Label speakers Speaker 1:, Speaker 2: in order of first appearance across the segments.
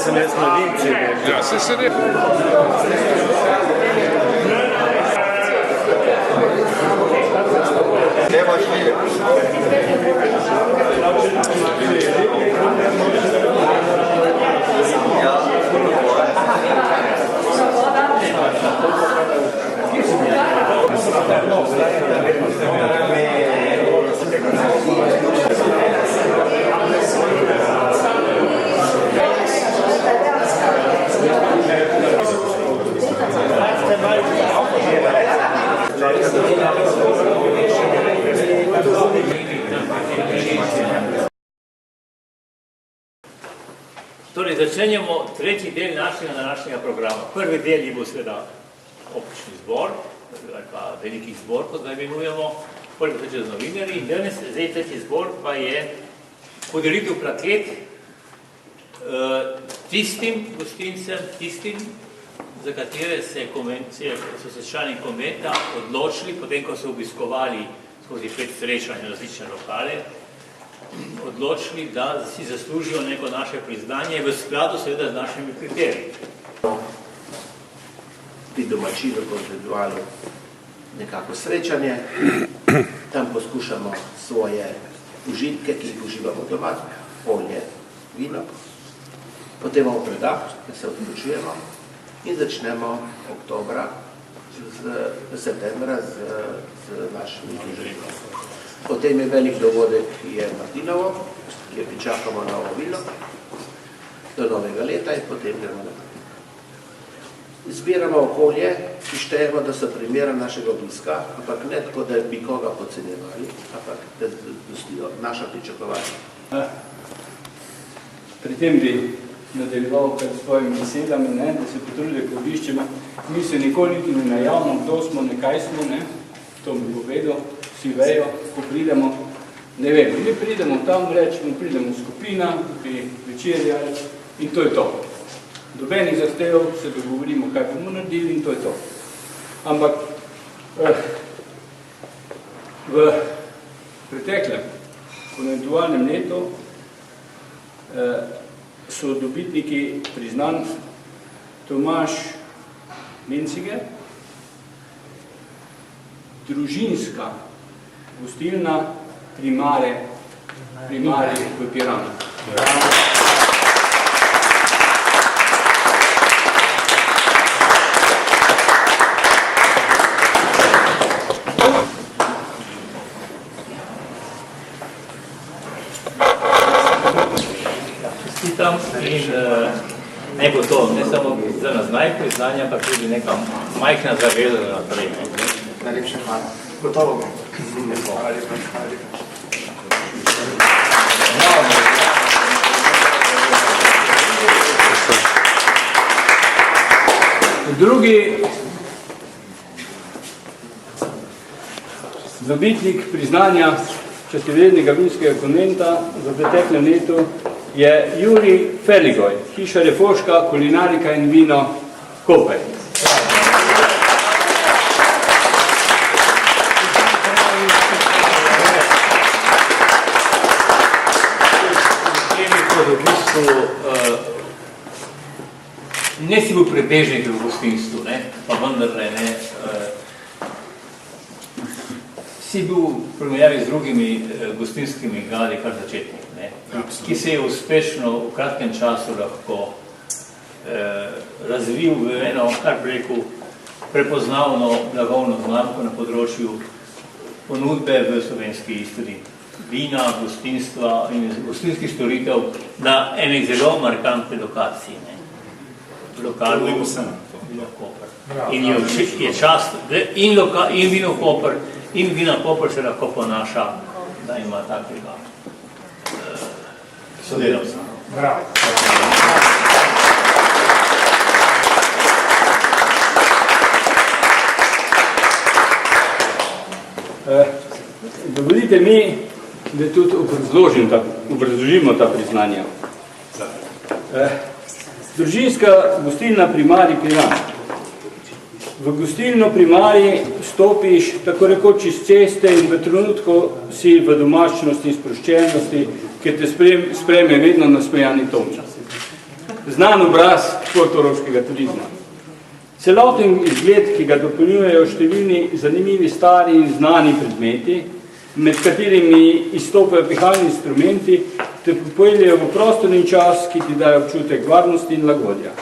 Speaker 1: sem jaz mladinci.
Speaker 2: Ja, se ne.
Speaker 3: Treba šli.
Speaker 4: Torej, začenjamo tretji del našega današnjega programa. Prvi del je bo seveda občni zbor, ali pa veliki zbor, kot ga imenujemo, prvi začel z novinarji. Danes, zdaj tretji zbor, pa je podelitev plaket tistim gostincem, tistim, za katere so se člani konventa odločili, potem ko so obiskovali skozi 5 srečanj različne lokale, odločili, da si zaslužijo neko naše priznanje v skladu seveda z našimi kriteriji.
Speaker 5: Pri domačinu konceptualno nekako srečanje, tam poskušamo svoje užitke, ki jih uživamo doma, olje, vino, potem imamo predah, da se odločujemo in začnemo oktobra, septembra z našimi družinami. Potem je velik dogodek, je Martinovo, kjer pričakamo novo vilo do novega leta in potem gremo naprej. Izbiramo okolje, ki štejemo, da so primera našega obiska, ampak ne tako, da bi koga podcenjevali, ampak da dostijo naša pričakovanja.
Speaker 6: Pri tem bi nadaljeval pred svojimi besedami, da se potrudite, ko obiščemo. Mi se nikoli niti ne najavimo, kdo smo, ne kaj smo, to mi povedal, vsi vejo, ko pridemo, ne vem, mi pridemo tam, rečemo, pridemo skupina, bi večerjali in to je to. Dobenih zahtev se dogovorimo, kaj bomo naredili in to je to. Ampak v preteklem konventualnem letu so dobitniki priznan Tomaž Menciger, družinska gostilna Primare v Piranu.
Speaker 4: Čestitam in ne bo to ne samo za nas najpriznanja, pa tudi neka majhna zaveza za naprej.
Speaker 3: Najlepša hvala. Gotovo bom. Hvala lepa.
Speaker 6: Drugi dobitnik priznanja častivednega vinskega konventa v preteklem letu je Jurij Feligoj, hiša Refoška, kulinarika in vino Koper.
Speaker 4: Ne si bil prebežnik v gostinstvu, pa vendarle si bil v primerjavi z drugimi gostinskimi gali kar začetnik, ki se je uspešno v kratkem času lahko razvil v eno, kar bi rekel, prepoznavno blagovno znamko na področju ponudbe v slovenski Istri. Vina, gostinstva in gostinskih storitev na eni zelo markantni lokaciji. V lokalu Vino Koper. In je čast, in Vino Koper, in Vina Koper se lahko ponaša, da ima takega sodelavca.
Speaker 1: Bravo.
Speaker 6: Dovolite mi, da tudi obrazložimo ta priznanja. Družinska gostilna Primari Piran. V gostilno Primari stopiš tako rekoč iz ceste in v trenutku si v domačnosti in sproščenosti, ki te sprejme vedno nasmejani Tomčas. znan obraz portoroškega turizma. Celoten izgled, ki ga dopolnjujejo številni zanimivi stari in znani predmeti, med katerimi izstopajo pihalni instrumenti, te popeljejo v prostor in čas, ki ti dajo občutek varnosti in lagodja.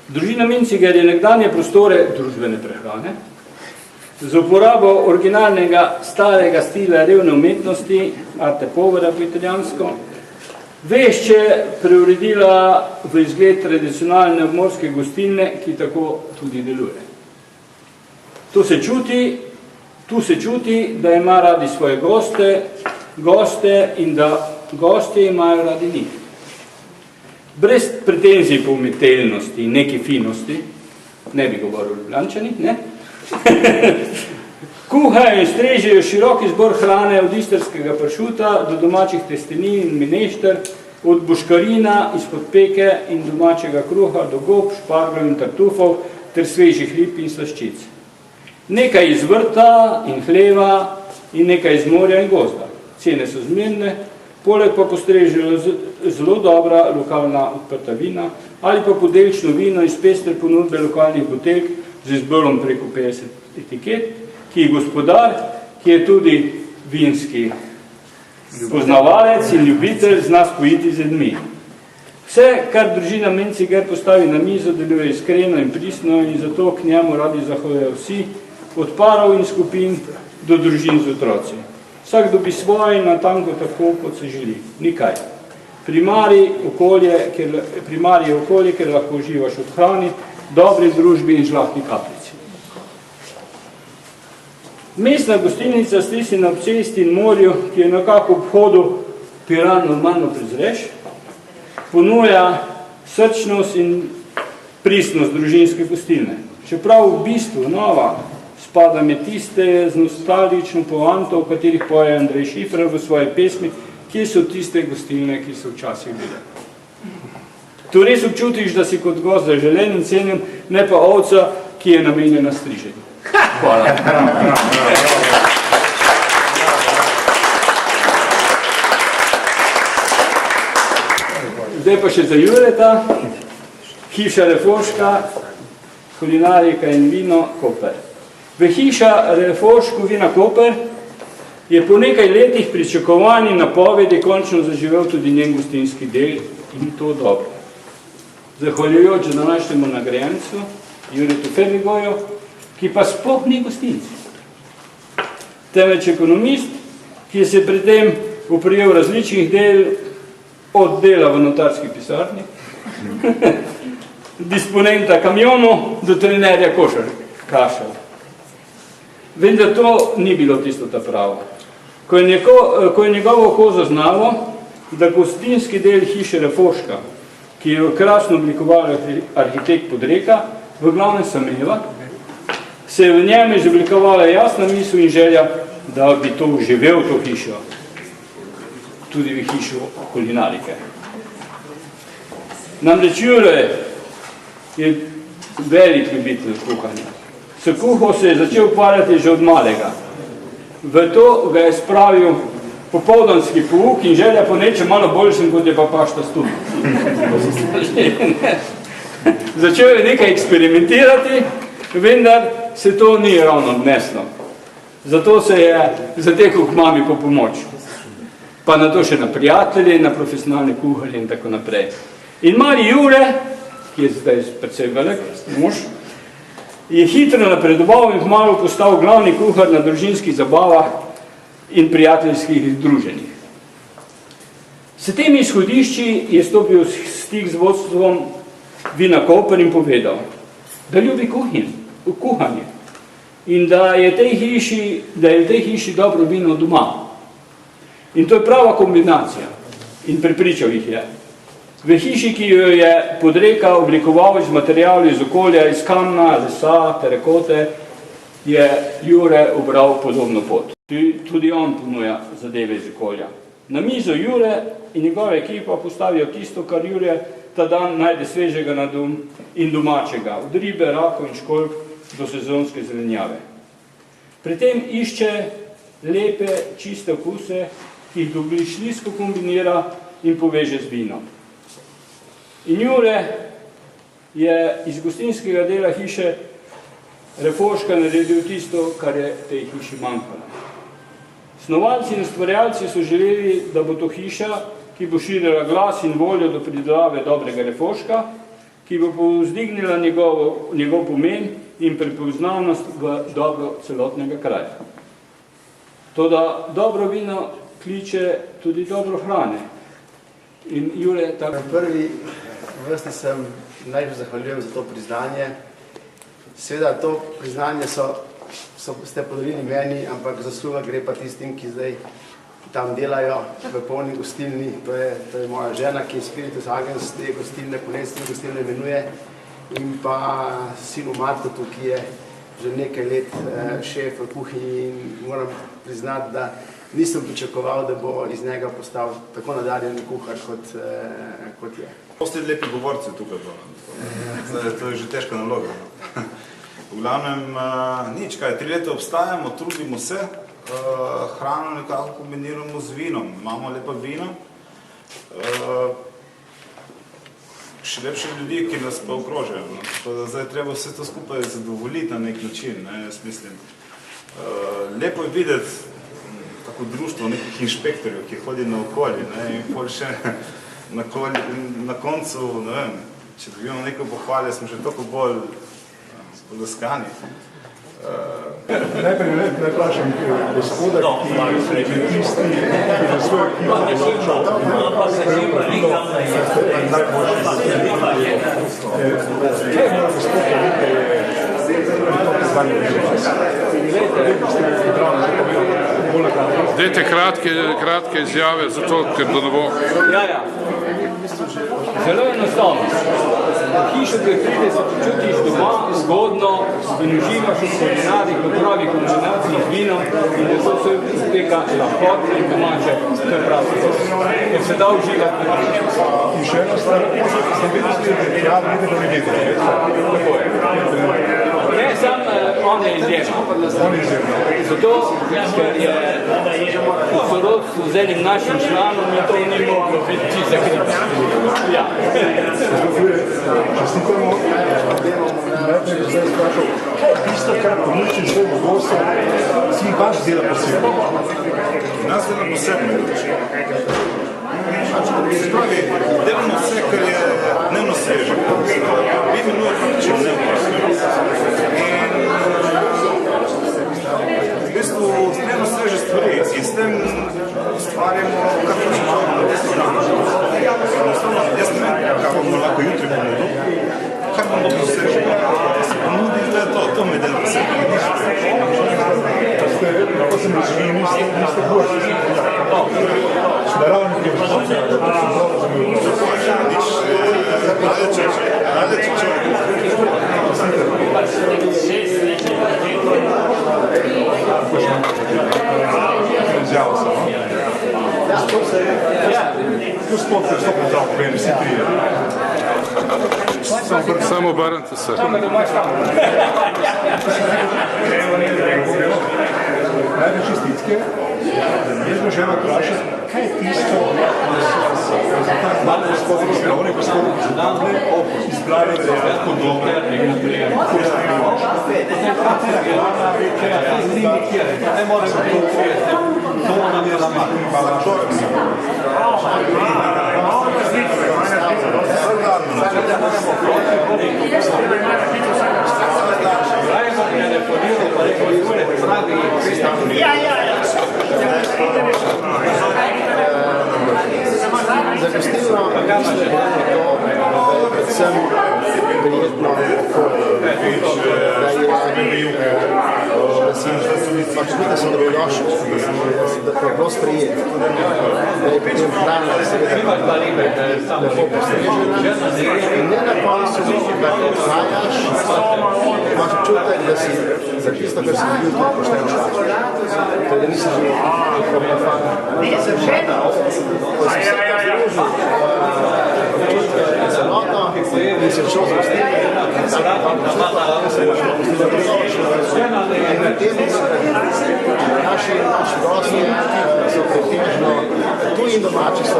Speaker 6: Družina Menciger je nekdanje prostore družbene prehrane z uporabo originalnega starega stila revne umetnosti, arte povera po italijansko, vešče preuredila v izgled tradicionalne obmorske gostilne, ki tako tudi deluje. Tu se čuti, da ima radi svoje goste in da gostje imajo radi njih. Brez pretenzij po umetelnosti in neki finosti, ne bi govoril Ljubljančani, ne? Kuhajo in strežejo širok izbor hrane od istrskega pršuta do domačih testenin in minešter, od boškarina izpod peke in domačega kruha do gob, šparglov in tartufov ter svežih rib in slaščic. Nekaj iz vrta in hleva in nekaj iz morja in gozda. Cene so zmerne, poleg pa postrežejo zelo dobra lokalna odprta vina ali pa podelčno vino iz pestre ponudbe lokalnih buteljk z izborom preko 50 etiket, ki je gospodar, ki je tudi vinski poznavalec in ljubitelj, zna spojiti z ljudmi. Vse, kar družina Menciger postavi na mizo, deluje iskreno in pristno in zato k njemu radi zahodajo vsi, od parov in skupin do družin z otroci. Vsak dobi svoje natanko tako, kot se želi. Nikaj. Primarij je okolje, kjer lahko uživaš od hrani, dobri družbi in žlahtni kapljici. Mestna gostilnica Strisi na cesti in morju, ki je nekako ob hodu Piran normalno prezreš, ponuja srčnost in pristnost družinske gostilne. Čeprav v bistvu nova spada med tiste z nostalgično poanto, v katerih poje Andrej Šifrer v svoje pesmi, kje so tiste gostilne, ki so včasih bile. Tu res občutiš, da si kot gost zaželen in cenjen, ne pa ovca, ki je namenjena striženju. Hvala. Zdaj pa še za Jureta, hiša Refoška, kulinarika in vino, Koper. V hiša Refoško vina Koper je po nekaj letih pričakovanj in napovedi končno zaživel tudi njen gostinski del in to dobro. Zahvaljujoč današnjemu nagrajencu, Juretu Ferligoju, ki pa sploh ni gostinci, temveč ekonomist, ki se pri tem oprijel različnih del, od dela v notarski pisarni, disponenta kamionov do trenerja kašev. Vendar to ni bilo tisto ta pravo. Ko je njegovo oko zaznalo, da gostinski del hiše Refoška, ki je krasno oblikoval arhitekt Podreka, v glavnem Sameva, se je v njem izoblikovala jasna misel in želja, da bi to uživel to hišo, tudi v hišo kulinarike. Namreč Jure je velik ljubitelj kuhanja. S kuho se je začel ukvarjati že od malega. V to ga je spravil popoldanski pouk in želja po nečem malo boljšem, kot je pa pašta stup. Začel je nekaj eksperimentirati, vendar se to ni ravno odneslo. Zato se je zatekel k mami po pomoč. Pa na to še na prijatelje, na profesionalne kuharje in tako naprej. In mali Jure, ki je zdaj precej velik mož, je hitro napredoval in kmalu postal glavni kuhar na družinskih zabavah in prijateljskih druženjih. S temi izhodišči je stopil v stik z vodstvom vina Koper in povedal, da ljubi kuhanje in da je v tej hiši dobro vino doma. In to je prava kombinacija. In prepričal jih je. V hiši, ki jo je Podreka oblikoval iz materialov iz okolja, iz kamna, lesa, terekote, je Jure ubral podobno pot. Tudi on ponuja zadeve iz okolja. Na mizo Jure in njegova ekipa postavijo tisto, kar Jure ta dan najde svežega in domačega, od ribe, rakov in školjk do sezonske zelenjave. Pri tem išče lepe, čiste okuse, ki jih doblišljsko kombinira in poveže z vinom. In Jure je iz gostinskega dela hiše Refoška naredil tisto, kar je tej hiši manjkalo. Snovalci in ustvarjalci so želeli, da bo to hiša, ki bo širila glas in voljo do pridelave dobrega refoška, ki bo povzdignila njegov pomen in prepoznavnost v dobro celotnega kraja. Toda dobro vino kliče tudi dobro hrane. In Jure, tako...
Speaker 1: Prvi vrsti sem najbolj zahvaljujem za to priznanje. Seveda, to priznanje ste podarili meni, ampak zasluga gre pa tistim, ki zdaj tam delajo v polni gostilni. To je moja žena, ki je Spiritus Agens te gostilne, Konecne gostilne imenuje, in pa sinu Markotu, ki je že nekaj let šef v kuhinji, in moram priznati, da nisem pričakoval, da bo iz njega postal tako nadarjen kuhar, kot je.
Speaker 2: Postoji lepi govorci tukaj, to je že težka naloga. V glavnem, nič kaj, 3 leta obstajamo, trudimo se, hrano nekako kombiniramo z vinom, imamo lepa vina, še lepše ljudi, ki nas pa okrožajo. Zdaj treba vse to skupaj zadovoljiti na nek način, jaz mislim. Lepo je videti tako društvo nekih inšpektorjev, ki hodi na okolje, in pol še na koncu, ne vem, če dobimo neko pohvalje, smo še toliko bolj podaskani.
Speaker 3: Najprej naj vprašam gospoda, ki je tisti, ki je svoj
Speaker 7: Dajte kratke izjave, zato, ker da ne bo...
Speaker 6: Ja. Zelo enostavno. Hišo, ki pride, se počutiš doma, zgodno, in uživaš v kulinari, v pravi kombinaciji z vinom, in da so se tega lahkotno in domače, to je prav. Ker se da uživati.
Speaker 3: In še eno stvar, sem videl, da vidite.
Speaker 6: Tako je. Ne, sam on je izjemno. Zato, ker je v sorodstvu z enim našim članom, je to ni moglo biti čisto zakrito. Ja.
Speaker 3: Čestitamo. Najprej bi zdaj sprašal, tisto, kar ponudite svojemu gostu, si vaš dela posebno?
Speaker 2: Nas dela posebno. Delamo vse, kar je dnevno sveže. Vi imenuje praktično dnevno sveže. In v bistvu dnevno sveže stvari in s tem stvarjamo kar počinjamo. Jaz ne vem, kako bomo lahko jutri ponudil, kar bomo to sveže. Ponudili to me dela posebno.
Speaker 3: Lahko sem razumel, niste gosti. Naravni privrščenja, da to sem zelo razumel.
Speaker 2: Nič, rade če.
Speaker 3: Izjavo sem. Gospod, pristopno zdravo, povem, vsi trije.
Speaker 7: Samo obrnite se.
Speaker 3: Najde čestitke, jaz bo žena vprašati, kaj je tisto, za ta malo gospod izglavne, gospod izglavne, da je tako dobro, kako je bilo. Ne morem to nam je zamakniti. Hvala, človek si.
Speaker 1: Za gostilno predvsem prijetno da so dobrodošli, da je bilo sprejet, da je potem hrana lepo postrežena in ne na koncu, da ko odhajaš, imaš občutek, da si za tisto, kar si dobil, tudi pošteno plačaš. Da nisi že nekako ko si se poslužil celotno in se šel z gostilne, in na tem naši gostje so pretežno tuji in domači se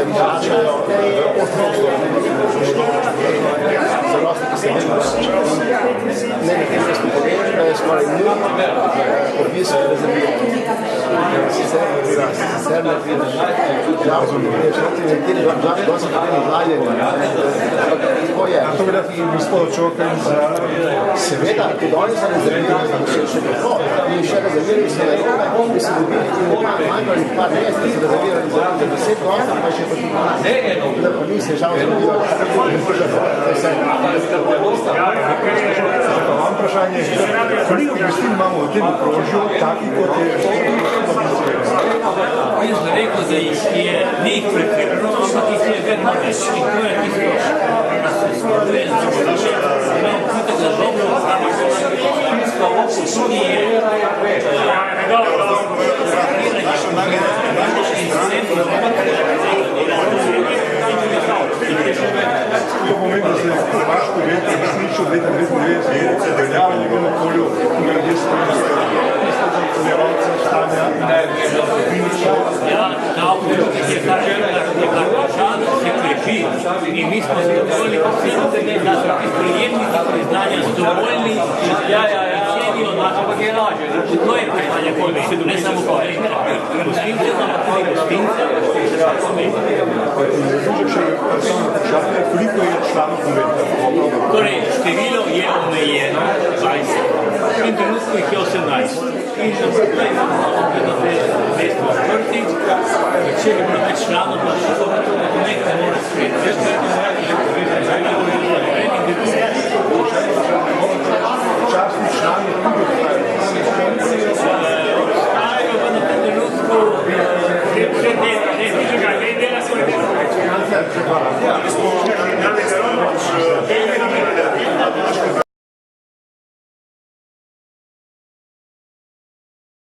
Speaker 1: vračajo v prostor.
Speaker 3: To velja tudi gospod Čoka in za...
Speaker 1: Seveda, tudi oni so rezervirali za še prehod in še rezervirali so na robe, ki so dobili manj ali par mesec, so rezervirali za 10 gostov, pa še pa tudi 12. Da pa ni se žal zgodilo.
Speaker 3: Vam vprašanje, koliko gostin imamo v tem okrožju, taki kot je...
Speaker 4: Jaz bi rekel, da jih je ni pretirano, ampak jih je vedno več. In to je tisto, da se skladuje za bodoče. Imam občutek, da dobro finska občutka tudi je
Speaker 3: To pomeni, da se Hrvaško veter resnično od leta 1999 veljava v njegovem okolju, ki ga ljudje spremljajo.
Speaker 4: Ja, ta občutek je kar vprašanje, se krepi in mi smo zadovoljni, da so ti projektniki priznanja zadovoljni in cenijo naše bagelaže. To je priznanje kolbe, ne samo kolbe. Gostince, ampak tudi gostince.
Speaker 3: Koliko je članov konventa?
Speaker 4: Torej, število je omejeno, 20. V tem trenutku jih je 18. In za vse to imamo da te mesto odprti. Če bi bilo več članov, pa še to nekaj mora sprejeti.